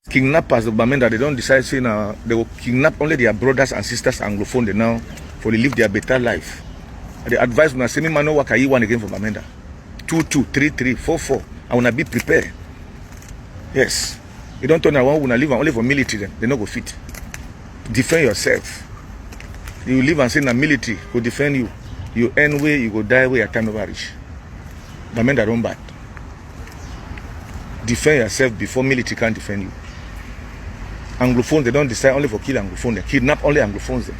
Kidnappers of Bamenda, they don't decide saying they will kidnap only their brothers and sisters Anglophone they now for they live their better life. And they advise when I say me man no work I one again for Bamenda. 2, 2, 3, 3, 4, 4. I wanna be prepared. Yes. You don't turn around when I live only for military, then they not go fit. Defend yourself. You live and say na military go defend you. You end way, you go die way, your time never reach. Bamenda don't bad. Defend yourself before military can defend you. Anglophones, they don't decide only for kill Anglophones, they kidnap only Anglophones. Them.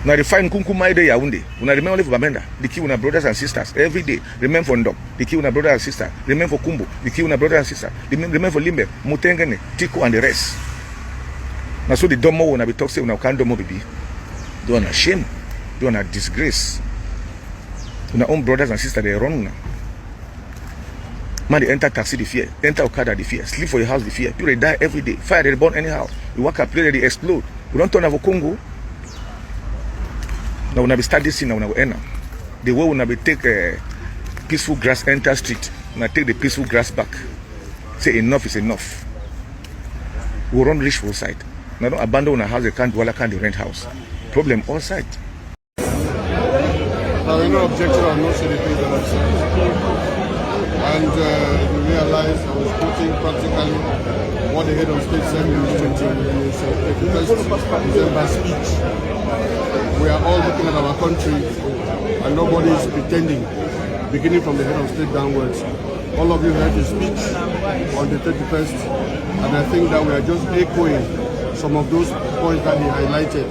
Now they find Kunkumaide Yaounde. When I remember only for Bamenda, they kill our brothers and sisters every day. Remember for Ndok, they kill our brothers and sisters. Remember for Kumbo, they kill our brothers and sisters. Remember for Limbe, Mutengene, Tiku and the rest. Now so the domo when I be talk say when I can't domo baby. They are shame, they are disgrace. When our own brothers and sisters they run now. Man, they enter taxi the fear, enter Okada the fear, sleep for your house the fear. People they die every day. Fire they burn anyhow. You walk up, play they explode. We don't turn over Congo. Now when I start this thing, now when I end up, the way when I take peaceful grass enter street, when I take the peaceful grass back, say enough is enough. We run reach full side. Now don't abandon a house they can't dwell, can't rent house. Problem all side. Now we're not objecting or not saying the things that I've said. And we realized I was quoting practically what the head of state said in his 31st December speech. We are all looking at our country and nobody is pretending, beginning from the head of state downwards. All of you heard his speech on the 31st, and I think that we are just echoing some of those points that he highlighted.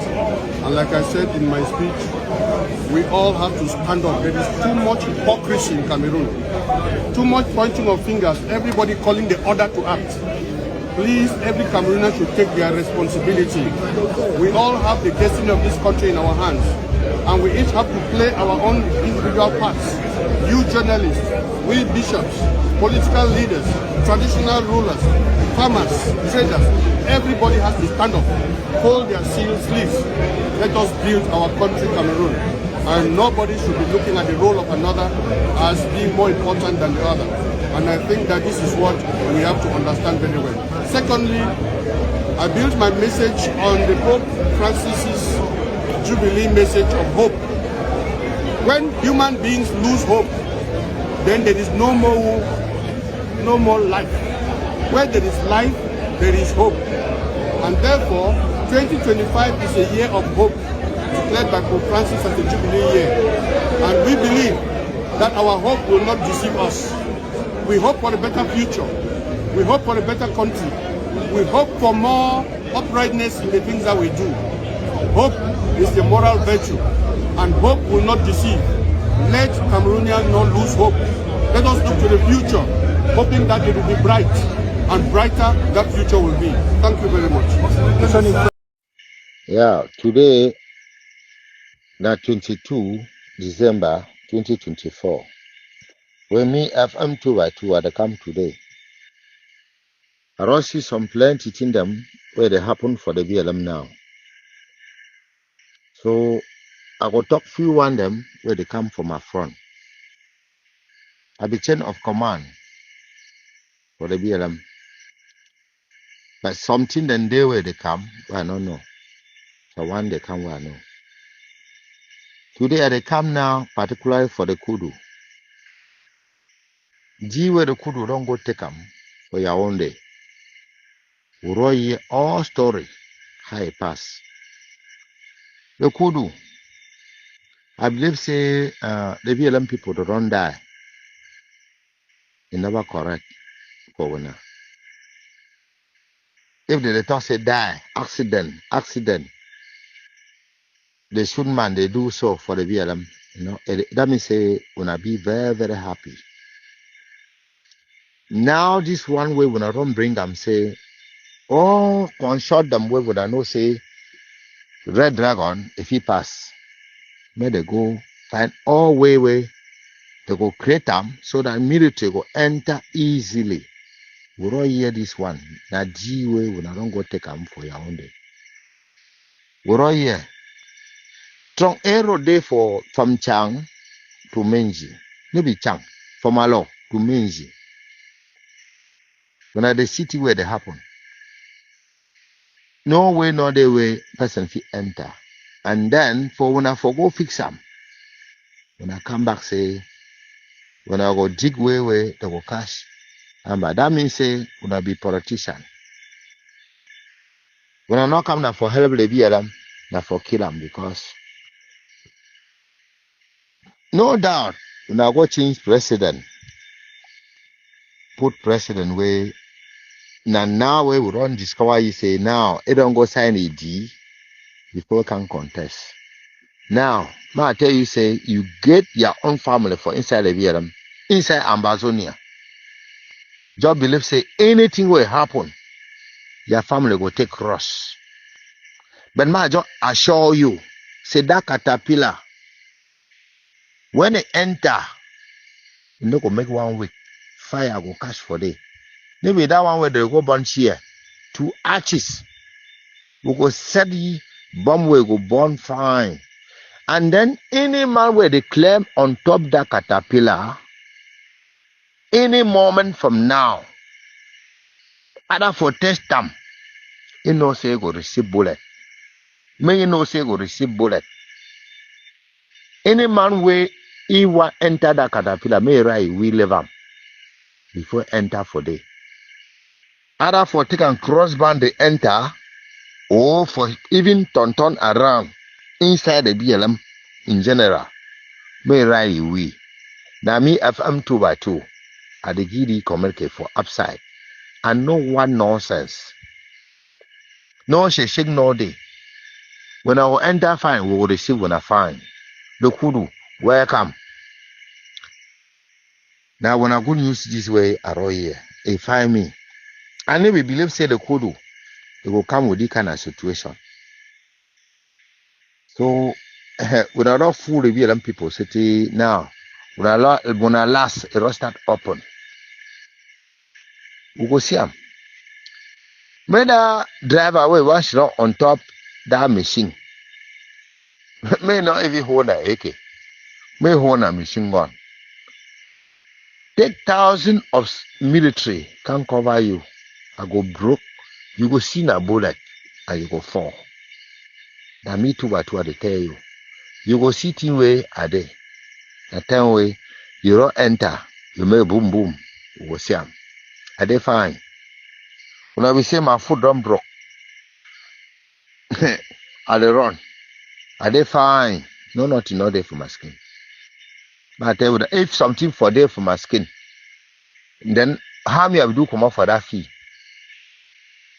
And like I said in my speech, we all have to stand up. There is too much hypocrisy in Cameroon. Too much pointing of fingers, everybody calling the other to act. Please, every Cameroonian should take their responsibility. We all have the destiny of this country in our hands, and we each have to play our own individual parts. You journalists, we bishops, political leaders, traditional rulers, farmers, traders, everybody has to stand up, hold their sleeves. Let us build our country, Cameroon. And nobody should be looking at the role of another as being more important than the other. And I think that this is what we have to understand very well. Secondly, I built my message on the Pope Francis's Jubilee message of hope. When human beings lose hope, then there is no more life. Where there is life, there is hope. And therefore, 2025 is a year of hope, declared by Pope Francis as the Jubilee year. And we believe that our hope will not deceive us. We hope for a better future. We hope for a better country. We hope for more uprightness in the things that we do. Hope is the moral virtue, and hope will not deceive. Let Cameroonians not lose hope. Let us look to the future, hoping that it will be bright, and brighter that future will be. Thank you very much. Yeah, today, that 22 December 2024, when me FM 2 by 2 had come today, I don't see some plenty in them where they happen for the BLM now. So I go talk few one them where they come from my front. I be chain of command for the BLM. But something then they where they come, I don't know. So one they come where I know. Today they come now, particularly for the Kudu. G where the Kudu don't go take them for your own day. We roll all story, high pass. The Kudu, I believe say the BLM people that don't die. It never correct for winner. If the letter say die, accident, the shoot man they do so for the BLM, that means say wanna be very, very happy. Now this one way when I don't bring them say, oh, can shot them way would I know say Red Dragon if he pass. May they go find all way they go create them so that military go enter easily. We don't hear this one. Now G way when I don't go take them for your own day. We don't hear. Strong arrow day from Chang to Menji. Maybe Chang, from Alo to Menji. When at the city where they happen. no way, no the way person fit enter. And then for when I go fix them, when I come back say, when I go dig way, they go cash. And but that means say when I be politician. When I not come now for help the them, now for kill them because no doubt when I go change president, put president way. Now we will run discover you say now it don't go sign a D before can contest. Now, I tell you say you get your own family for inside the VLM, inside Ambazonia. Just believe say anything will happen, your family will take cross. But I just assure you, say that caterpillar, when it enter, you no go make 1 week, fire go catch for day. Maybe that one where they go burn here, 2 arches. We go set the bomb will go burn fine. And then any man where they claim on top that caterpillar, any moment from now, either for test time, you know say go receive bullet. May you know say go receive bullet. Any man where he want enter that caterpillar, may right we leave him before enter for day. Either for take and cross band they enter, or for even turn around inside the BLM in general, may right we. Now me FM 2x2, I the give communicate for upside. And no one nonsense. No shake no day. When I will enter fine, we will receive when I find. The kudu, welcome. Now when I go use this way, I roll here. They find me. And then we believe say the kudu, it will come with this kind of situation. So when I don't fool the VLM people, say now, when I last, it will start open. We go see them. May the driver away wash on top that machine. May not even hold a AK. May hold a machine gun. Take thousands of military can cover you. I go broke. You go see a bullet and you go fall. Now me too, but what they tell you. You go see thing way a day. That time way you don't enter. You make boom boom. You go see them. Are they fine? When I will say my foot don't broke. Are they run? Are they fine? No, nothing not there for my skin. But I tell you that if something for there for my skin, then how me I do come up for that fee?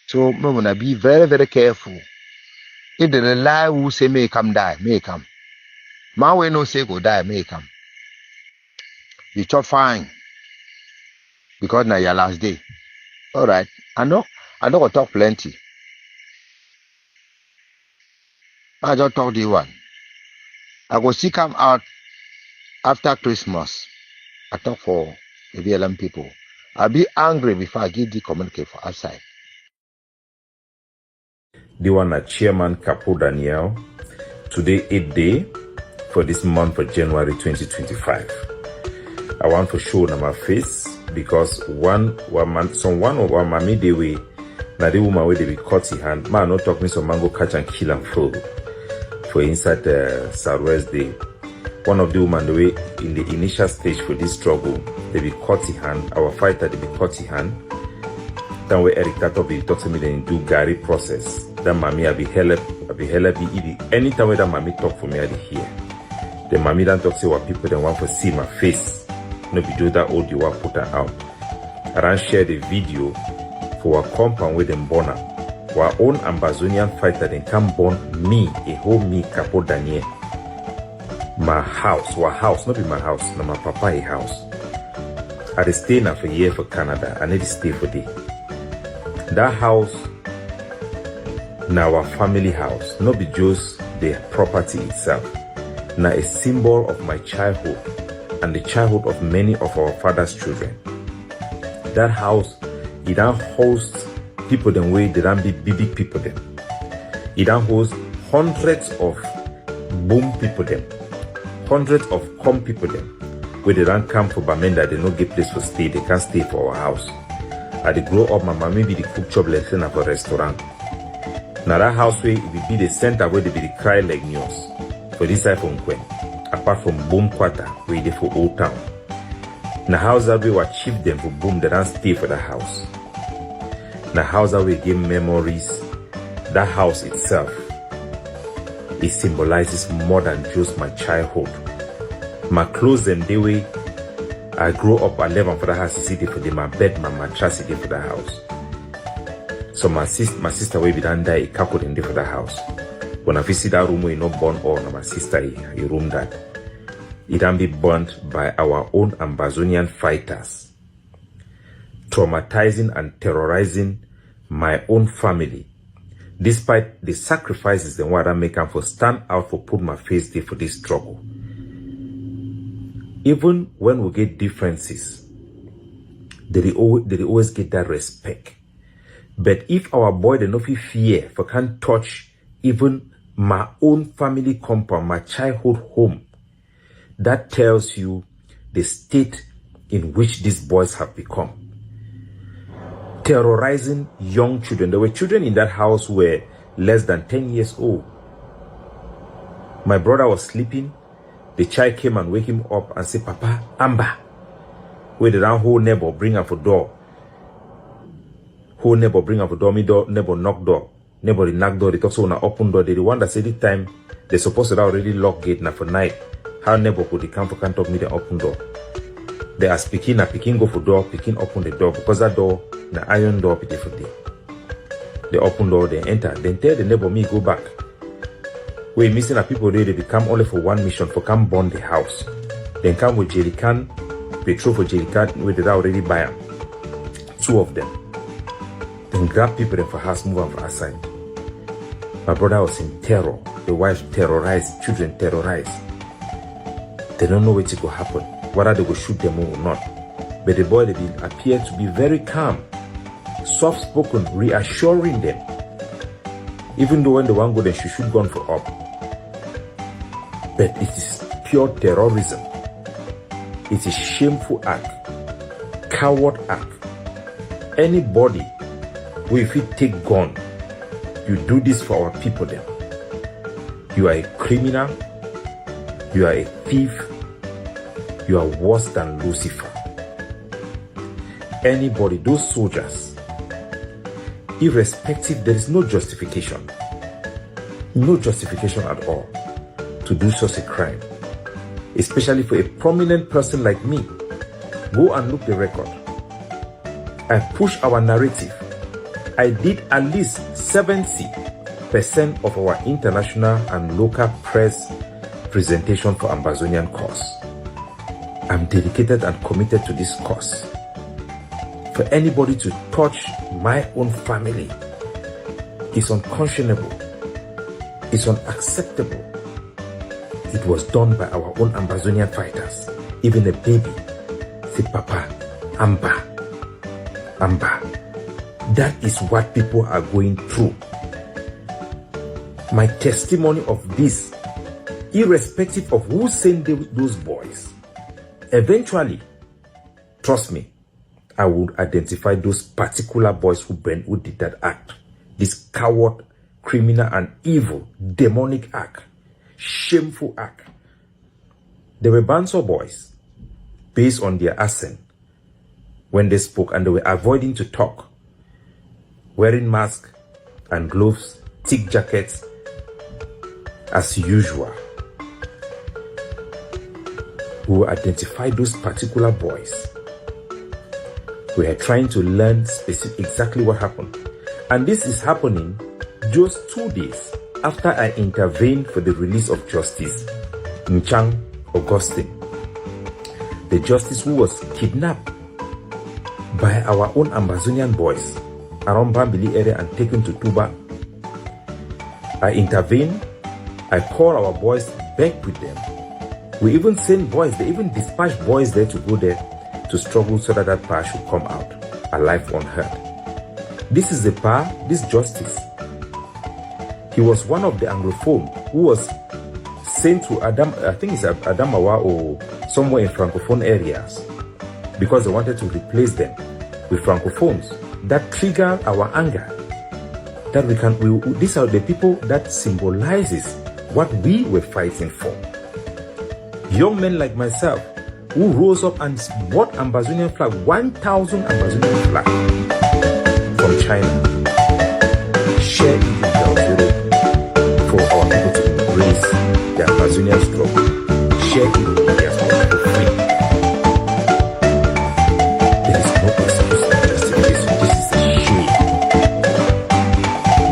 So me wanna be very, very careful. If they lie who say may come die, may come. My way no say go die, may come. You chop fine. Because now your last day. All right. I know go talk plenty. I just talk the one. I go see come out after Christmas. I talk for the VLM people. I'll be angry before I give the communicate for outside. The one at Chairman Capo Daniel. Today 8th day for this month of January 2025. I want to show them my face because one of our mommy they way now the woman where they be cut his hand. Man not talking some mango catch and kill and fool for inside Southwest Day. One of the women the way in the initial stage for this struggle, they be cut his hand. Our fighter they be cut his hand. Then where Eric Tato be talk to me then do Gary process. That mommy I be hella be eating. Anytime where that mommy talk for me I hear. The mommy don't talk say what people they want to see my face. No be do that audio I put her out. I ran share the video for a compound with them born. Our own Ambazonian fighter then come born me, a whole me Capo Daniel. My house, not be my house, no my papa a house. I dey stay now for a year for Canada. I need to stay for day. That house now our family house, not be just the property itself. Now a symbol of my childhood and the childhood of many of our father's children. That house, it don't host people them way they don't be big people them. It don't host hundreds of boom people them, hundreds of come people them, where they don't come for Bamenda, they don't get place for stay, they can't stay for our house. I they grow up, my mommy be the cook job lesson for a restaurant. Now that house where it will be the center where they be the cry like news for this side from Nkwen, apart from Boom Quarter where they for Old Town. Now house that we achieve them for Boom, they don't stay for the house. Now house that we give memories. That house itself, it symbolizes more than just my childhood. My clothes and the way I grew up, I live for the house, city for them, my bed, my mattress, city for the house. So my sister will be done die, Capo in for the house. When I visit that room, we not born or my sister, a room that it can be burnt by our own Ambazonian fighters, traumatizing and terrorizing my own family. Despite the sacrifices the what I make for stand out for put my face there for this struggle. Even when we get differences, they always get that respect. But if our boy they no fear for can't touch even my own family compound, my childhood home, that tells you the state in which these boys have become. Terrorizing young children. There were children in that house who were less than 10 years old. My brother was sleeping. The child came and wake him up and said, Papa, Amba. Where the whole neighbor bring her for door. Whole neighbor bring her for door. Me door, neighbor knock door. Neighbor they knock door. They talk so on open door. They the one that said this time they supposed to already lock gate now for night. How neighbor could they come for can't talk me the open door. They are speaking, a picking go for door, picking open the door because that door, the iron door, beautiful day. They open door, they enter, then tell the neighbor me go back. We missing a people there, they become only for one mission, for come burn the house. Then come with jerry can, petrol for jerry can, where they already buy them. 2 of them. Then grab people and for house, move them for outside. My brother was in terror. The wife terrorized, children terrorized. They don't know what's going to happen. Whether they will shoot them or not. But the boy, they appear to be very calm, soft-spoken, reassuring them. Even though when the one go, then she shoot gun for up. But it is pure terrorism. It is shameful act, coward act. Anybody who if you take gun, you do this for our people then. You are a criminal, you are a thief, you are worse than Lucifer. Anybody, those soldiers, irrespective, there is no justification at all to do such a crime, especially for a prominent person like me. Go and look the record. I push our narrative. I did at least 70% of our international and local press presentation for Ambazonian cause. I'm dedicated and committed to this cause. For anybody to touch my own family is unconscionable. It's unacceptable. It was done by our own Ambazonian fighters. Even a baby say, Papa, Amba. That is what people are going through. My testimony of this, irrespective of who sent those boys, eventually, trust me, I would identify those particular boys who did that act. This coward, criminal, and evil, demonic act. Shameful act. They were Banso boys, based on their accent, when they spoke, and they were avoiding to talk, wearing masks and gloves, thick jackets, as usual. We will identify those particular boys. We are trying to learn exactly what happened. And this is happening just 2 days after I intervened for the release of Justice Nchang Augustine. The justice who was kidnapped by our own Ambazonian boys around Bambili area and taken to Tuba. I intervened. I called our boys back with them. We even sent boys, they even dispatched boys there to go there to struggle so that that power should come out alive unhurt. This is the power, this justice. He was one of the Anglophone who was sent to I think it's Adamawa or somewhere in Francophone areas because they wanted to replace them with Francophones. That triggered our anger. that we can, these are the people that symbolizes what we were fighting for. Young men like myself who rose up and bought Ambazonian flag, 1,000 Ambazonian flag from China, share it in Ground Zero for our people to embrace the Ambazonian struggle, share it in the diaspora for free. There is no excuse for justification. This is a shame.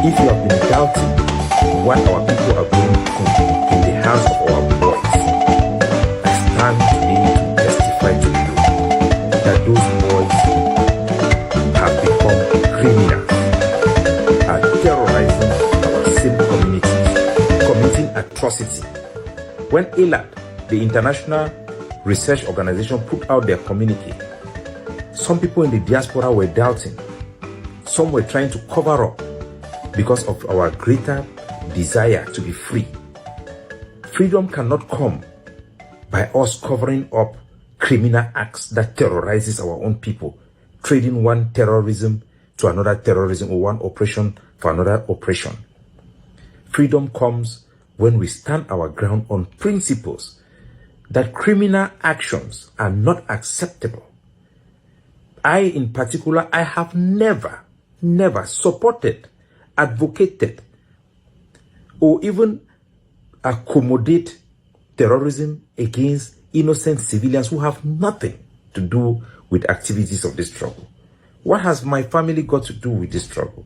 If you have been doubting what our people are going through in the hands of our boys, I stand today to testify to you that those boys have become criminals, are terrorizing our same communities, committing atrocity. When ELAD, the International Research Organization, put out their communique, some people in the diaspora were doubting. Some were trying to cover up because of our greater desire to be free. Freedom cannot come by us covering up criminal acts that terrorizes our own people, trading one terrorism to another terrorism or one oppression for another oppression. Freedom comes when we stand our ground on principles that criminal actions are not acceptable. I, in particular, I have never supported, advocated, or even accommodate terrorism against innocent civilians who have nothing to do with activities of this struggle. What has my family got to do with this struggle?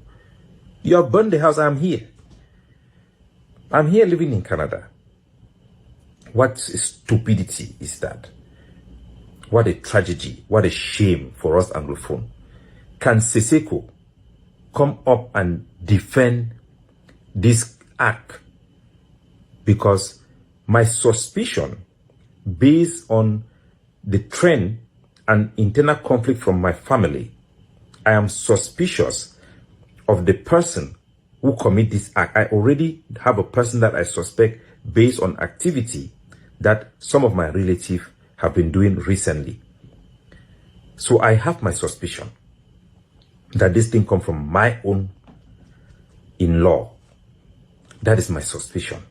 You have burned the house. I'm here. I'm here living in Canada. What stupidity is that? What a tragedy. What a shame for us Anglophone. Can Seseko come up and defend this act? Because my suspicion, based on the trend and internal conflict from my family, I am suspicious of the person who commit this act. I already have a person that I suspect based on activity that some of my relatives have been doing recently. So I have my suspicion that this thing comes from my own in-law. That is my suspicion.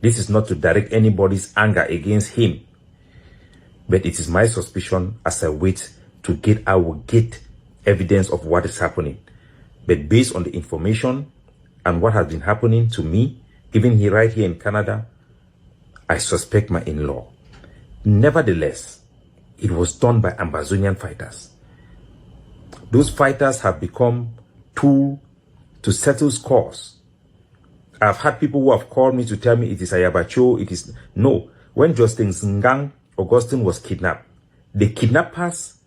This is not to direct anybody's anger against him, but it is my suspicion as I wait to I will get evidence of what is happening. But based on the information and what has been happening to me, even here right here in Canada, I suspect my in-law. Nevertheless, it was done by Ambazonian fighters. Those fighters have become tool to settle scores. I've had people who have called me to tell me it is Ayabacho, it is... No. When Justin Ngang Augustine was kidnapped, the kidnappers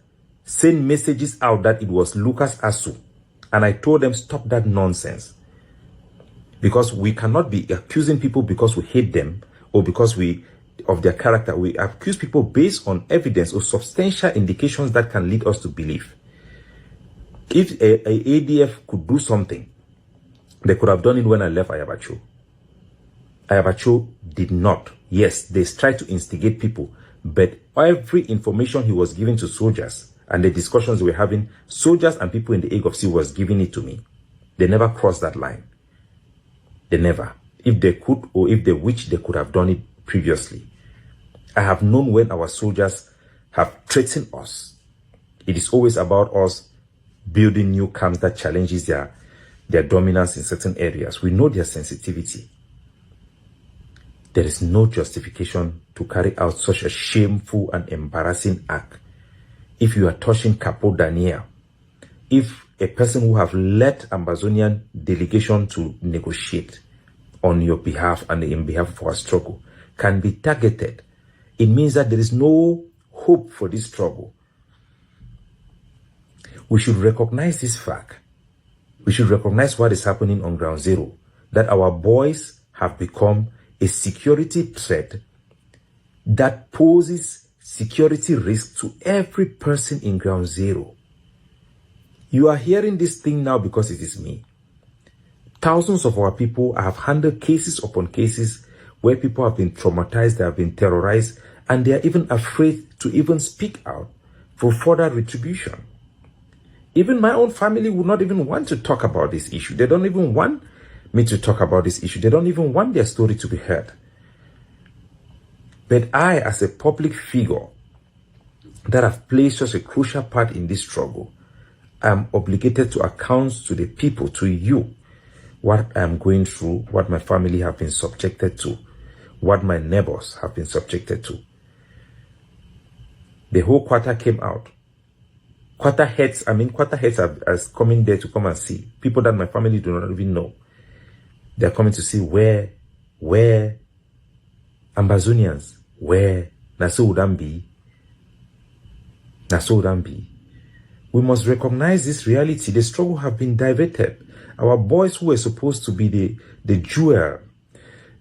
sent messages out that it was Lucas Asu. And I told them, stop that nonsense. Because we cannot be accusing people because we hate them or because of their character. We accuse people based on evidence or substantial indications that can lead us to believe. If a ADF could do something, they could have done it when I left Ayabacho. Ayabacho did not. Yes, they tried to instigate people, but every information he was giving to soldiers and the discussions we were having, soldiers and people in the Ague of Sea was giving it to me. They never crossed that line. They never. If they could or if they wished, they could have done it previously. I have known when our soldiers have threatened us. It is always about us building new camps that challenges their dominance in certain areas. We know their sensitivity. There is no justification to carry out such a shameful and embarrassing act. If you are touching Capo Daniel, if a person who have led Ambazonian delegation to negotiate on your behalf and in behalf of our struggle can be targeted, it means that there is no hope for this struggle. We should recognize this fact. We should recognize what is happening on ground zero, that our boys have become a security threat that poses security risk to every person in ground zero. You are hearing this thing now because it is me. Thousands of our people have handled cases upon cases where people have been traumatized, they have been terrorized, and they are even afraid to even speak out for further retribution. Even my own family would not even want to talk about this issue. They don't even want me to talk about this issue. They don't even want their story to be heard. But I, as a public figure that have played such a crucial part in this struggle, I am obligated to account to the people, to you, what I am going through, what my family have been subjected to, what my neighbors have been subjected to. The whole quarter came out. Quarter heads are coming there to come and see. People that my family do not even know. They are coming to see where Ambazonians, where Naso Udambi. We must recognize this reality. The struggle have been diverted. Our boys who were supposed to be the jewel,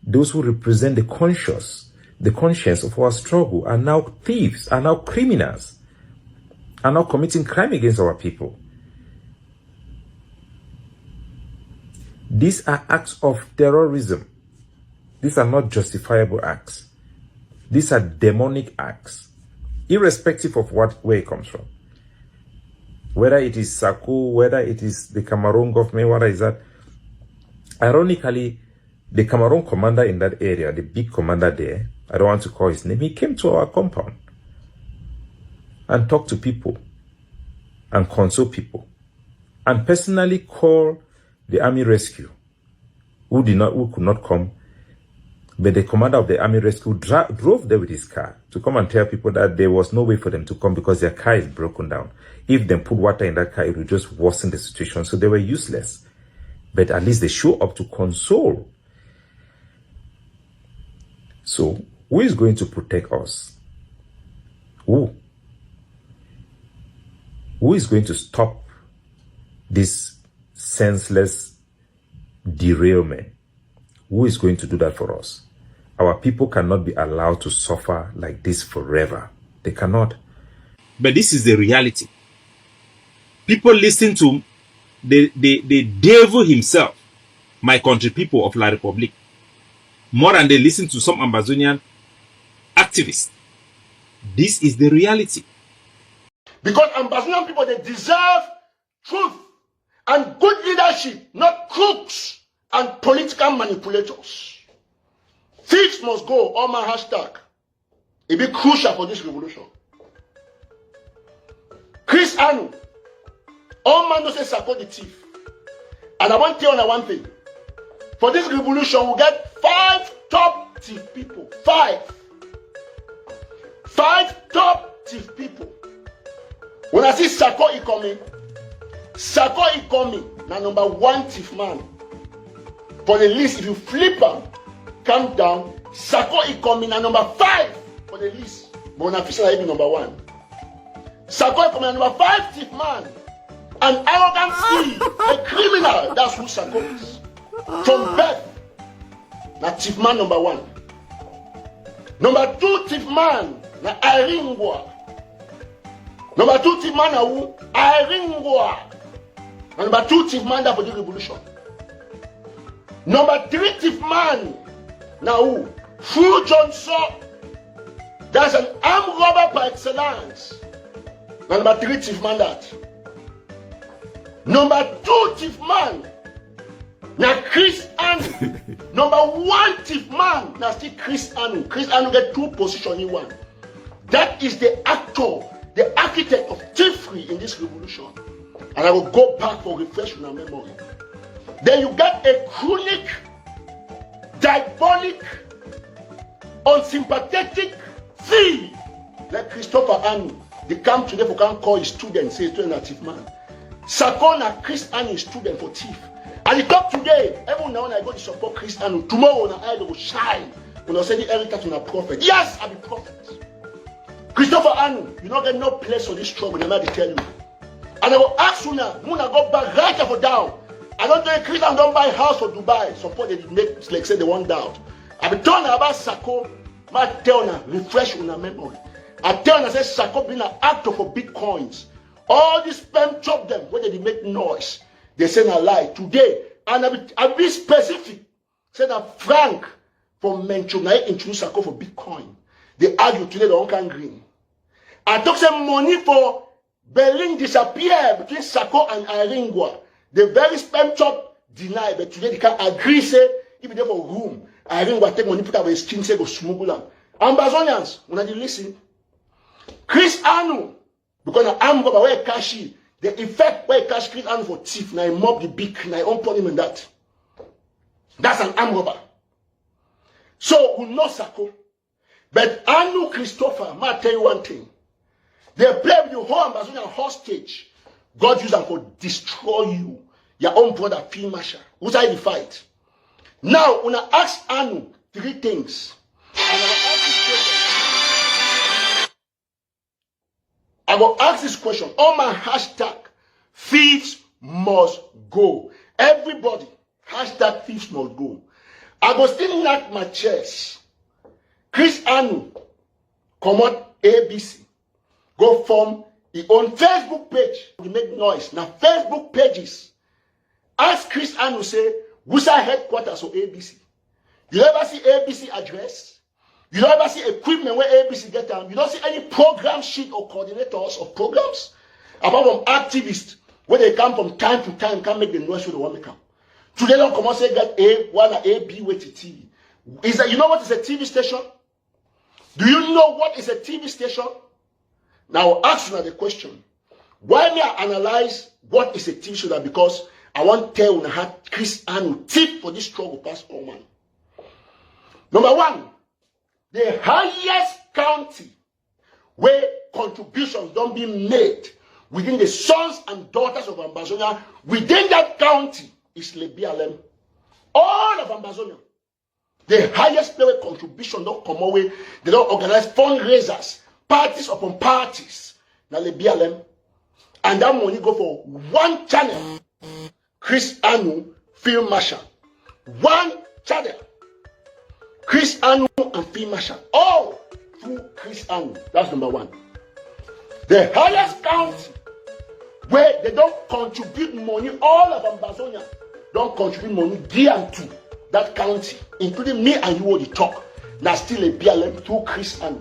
those who represent the conscience of our struggle, are now thieves, are now criminals, are now committing crime against our people. These are acts of terrorism. These are not justifiable acts. These are demonic acts, irrespective of where it comes from. Whether it is Sako, whether it is the Cameroon government, whether is that. Ironically, the Cameroon commander in that area, the big commander there, I don't want to call his name, he came to our compound and talked to people and console people and personally called the army rescue who could not come. But the commander of the army rescue drove there with his car to come and tell people that there was no way for them to come because their car is broken down. If they put water in that car, it would just worsen the situation. So they were useless. But at least they show up to console. So who is going to protect us? Who? Who is going to stop this senseless derailment? Who is going to do that for us? Our people cannot be allowed to suffer like this forever. They cannot. But this is the reality. People listen to the devil himself, my country people of La Republique, more than they listen to some Ambazonian activists. This is the reality. Because Ambazonian people, they deserve truth and good leadership, not crooks and political manipulators. Thieves must go, all my hashtag. It be crucial for this revolution. Chris Anu, all man knows say support the thief. And I want to tell you one thing. For this revolution, we'll get 5 top thief people. 5 top thief people. When I see Sako Ikomi now number 1 thief man. For the list, if you flip them, come down, Sako Ikomi now number 5 for the list. But when I be number 1. Sako Ikomi now number 5 thief man. An arrogant thief, a criminal. That's who Sako is. From birth. Now thief man number 1. Number 2 thief man, na Iringwa. Number 2 thief man na who? Iringwa. Number 2 thief man that for the revolution. Number 3 thief man na who? Fu Johnson. That's an armed robber by excellence. Number 3 thief man that. Number 2 thief man na Chris Anu. Number 1 thief man na still Chris Anu. Chris Anu get 2 positions in 1. That is the actor, the architect of thievery in this revolution. And I will go back for refreshing our memory. Then you get a chronic, diabolic, unsympathetic thief like Christopher Anu. They come today for can call his student, say to a thief man. Sakona Chris Anu is student for thief. And he talk today, every now and I go to support Chris Anu. Tomorrow when I will shine. When I say the heritage to a prophet. Yes, I be prophet. Christopher Anu, you don't get no place for this trouble, I'm going to tell you. And I will ask you now, I'm going to go back right up or down. I don't think Christian don't buy house for Dubai. Support they make like say they want doubt. I be telling about Sako, my tell now, refresh on a memory. I tell you, I say Sako being an actor for bitcoins. All these spam chop them when they make noise. They say a lie today. And I be specific. Say that Frank from mention I introduce Sako for Bitcoin. They argue today the one can green. I talk some money for Berlin disappeared between Sako and Aringwa. The very sperm chop deny, but today they can agree, say, if they for room, Aringwa take money, put away his skin, say, go smuggle them. Ambazonians, when I listen, Chris Anu, because of Amba, where cash, the effect where cash Chris Anu for thief, now he mob the big, now he own him in that. That's an arm robber. So, we know Sako. But Anu Christopher, I tell you one thing. They play with the whole Amazonian hostage. God used them to destroy you. Your own brother, Phil Marshall. Who's I the fight? Now, when I ask Anu 3 things, I will ask this question. On my hashtag, thieves must go. Everybody, hashtag thieves must go. I go still knock my chest. Chris Anu, come on, ABC. Go form his own Facebook page. We make noise. Now, Facebook pages. Ask Chris Anu, say, who's our headquarters of ABC? You ever see ABC address? You don't ever see equipment where ABC get down. You don't see any program sheet or coordinators of programs. Apart from activists, where they come from time to time, can make the noise where they want to come. Today, don't come and say, get A, one, A, B, with the TV. Is that, you know what is a TV station? Do you know what is a TV station? Now, I'll ask you the question. Why may I analyze what is a TV station? Because I want to tell you how Chris Anu tip for this struggle past all man. Number 1, the highest county where contributions don't be made within the sons and daughters of Ambazonia, within that county is Lebialem. All of Ambazonia. The highest level contribution don't come away. They don't organize fundraisers, parties upon parties. Now Lebialem. And that money go for one channel. Chris Anu, Phil Marshall. One channel. Chris Anu and Phil Marshall. All through Chris Anu. That's number 1. The highest county where they don't contribute money, all of Ambazonia don't contribute money dear to that county, including me and you will talk. Now still a BLM through Chris Anu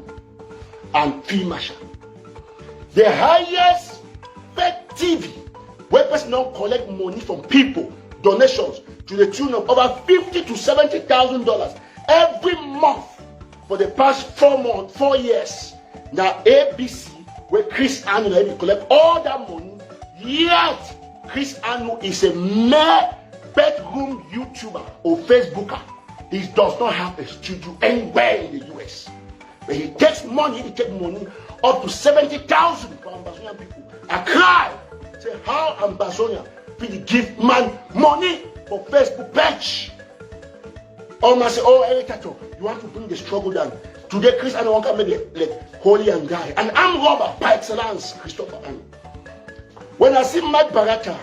and Phil Marshall. The highest fake TV where person don't collect money from people, donations to the tune of over $50,000 to $70,000 every month for the past 4 years. Now ABC where Chris Anu collect all that money, yet Chris Anu is a mere bedroom YouTuber or Facebooker. He does not have a studio anywhere in the US. When he takes money up to 70,000 for Ambazonian people. I cry. Say how Ambazonia will give man money for Facebook page. Almost say, oh, Eritato, you want to bring the struggle down. Today, Chris Anu won't come like holy and die. And I'm robber by excellence, Christopher Anu. When I see Mike Barata,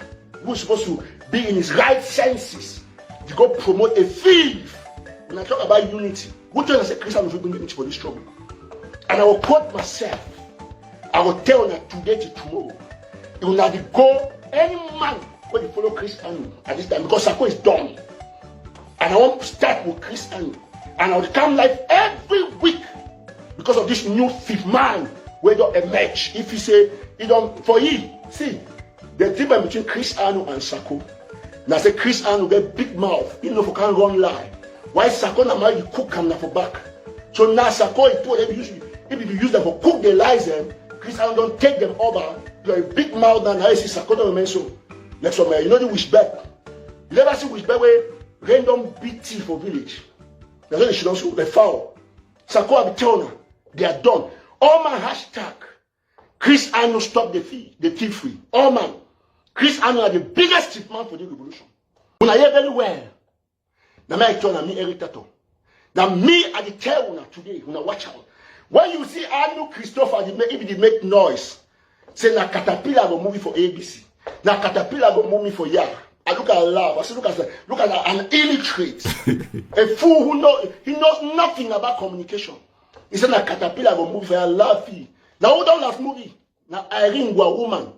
who's supposed to be in his right senses, to go promote a thief. When I talk about unity, who tells us a Christian will bring unity for this trouble? And I will quote myself. I will tell you today to tomorrow. It will not go any man when you follow Chris Anu at this time because Sako is done. And I want to start with Chris Anu. And I will come live every week because of this new thief man where don't emerge. If you say, you don't, for you, see, the difference between Chris Anu and Sako. Now say Chris Anu get big mouth, you know, for can't run lie. Why Sako na you cook him for back? So now Sako is told if you use them for cook the lies them, Chris Anu don't take them over. You are a big mouth and I see Sako don't mention. Next one, you know the wishback. You never see wishback where random BT for village. That's what they should also the foul. Sako have telling her, they are done. All my hashtag. Chris Anu stop the thief free. All man. Chris Anu are the biggest thief man for the revolution. When I hear very well. Now me I tell me Eritato. Now me I tell you today when I watch out. When you see Anu Christopher, if they make noise, say na Caterpillar go movie for ABC. Na Caterpillar go movie for Yah. I look at love. I say look at an illiterate, a fool who knows nothing about communication. He said na Caterpillar go movie for Yah. Laugh. Now who don't laugh movie? Now Irene was a woman.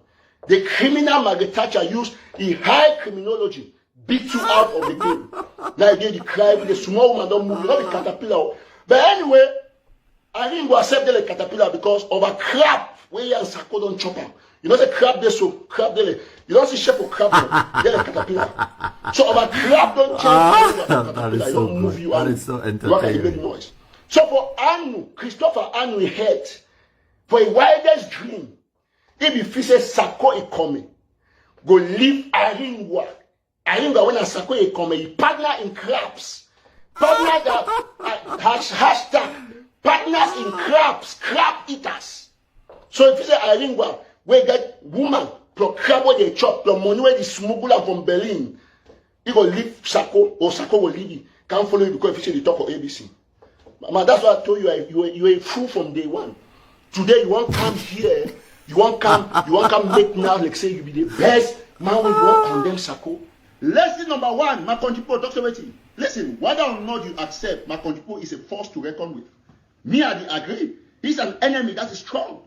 The criminal Margaret Thatcher used the high criminology beat you out of the game. Now again the cry with the small woman don't move, not the Caterpillar. But anyway, Irene will accept the Caterpillar because of a crap where you and Sako don't chop him. You know, the crab there, so crab there. You don't see shape of crab there, like caterpillar. So our crab don't change. That is so good. Move you That and is so you make entertaining. noise. So for Anu, Christopher Anu head, for a wildest dream, if you feel Sako is coming, go leave Aringwa. Aringwa when a Sako is coming, you partner in crabs. Partner that hashtag partners in crabs, crab eaters. So if you say Aringwa, we get woman, plus crab where they chop, plus money where they smuggle from Berlin, you go leave Sako, or Sako will leave you. Can't follow you because if you say the talk of ABC. Man, that's why I told you you were a fool from day one. Today you won't come here, you won't come make now like say you be the best man when you won't condemn Sako. Lesson number one, my country people, Dr. Weti. Listen, whether or not you accept my country people is a force to reckon with. Me, I agree. He's an enemy that is strong.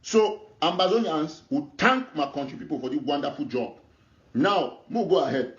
So Ambazonians will thank my country people for the wonderful job. Now, we'll go ahead.